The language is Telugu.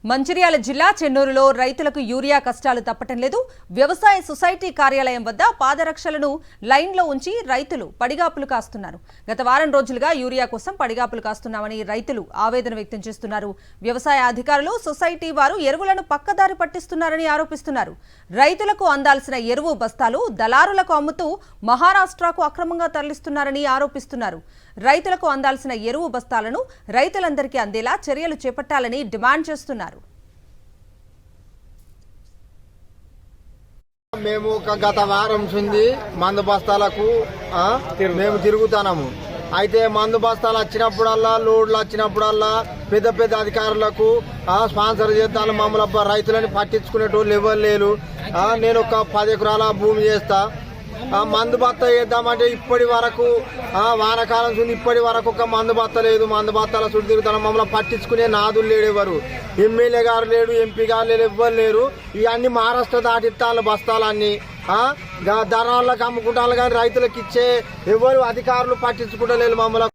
మంచిర్యాల జిల్లా చెన్నూరులో రైతులకు యూరియా కష్టాలు తప్పటం లేదు. వ్యవసాయ సొసైటీ కార్యాలయం వద్ద పాదరక్షలను లైన్లో ఉంచి రైతులు పడిగాపులు కాస్తున్నారు. గత వారం రోజులుగా యూరియా కోసం పడిగాపులు కాస్తున్నామని రైతులు ఆవేదన వ్యక్తం చేస్తున్నారు. వ్యవసాయ అధికారులు సొసైటీ వారు ఎరువులను పక్కదారి పట్టిస్తున్నారని ఆరోపిస్తున్నారు. రైతులకు అందాల్సిన ఎరువు బస్తాలు దళారులకు అమ్ముతూ మహారాష్ట్రకు అక్రమంగా తరలిస్తున్నారని ఆరోపిస్తున్నారు. రైతులకు అందాల్సిన ఎరువు బస్తాలను రైతులందరికీ అందేలా చర్యలు చేపట్టాలని డిమాండ్ చేస్తున్నారు. మేము గత వారం నుంచి మందు బస్తాలకు మేము తిరుగుతున్నాము. అయితే మందు బస్తాలు వచ్చినప్పుడల్లా లోడ్లు వచ్చినప్పుడల్లా పెద్ద పెద్ద అధికారులకు స్పాన్సర్ చేస్తాను. మమ్మల్ని రైతులని పట్టించుకునేటోళ్ళు ఎవరు లేరు. నేను ఒక 10 ఎకరాల భూమి చేస్తా. మందు బత్త వేద్దామంటే ఇప్పటి వరకు వానకాలం నుంచి ఇప్పటి వరకు ఒక మందు బత్త లేదు. మందు బత్తాల చుట్టూ తిరుగుతాను. మమ్మల్ని పట్టించుకునే నాదులు లేడు ఎవరు. ఎమ్మెల్యే గారు లేడు, ఎంపీ గారు లేరు, ఎవ్వరు లేరు. ఇవన్నీ మహారాష్ట్ర దాటిస్తాను బస్తాలన్నీ ధనాలకు అమ్ముకుంటాను. కానీ రైతులకు ఇచ్చే ఎవరు అధికారులు పట్టించుకుంటలేరు. మమ్మల్ని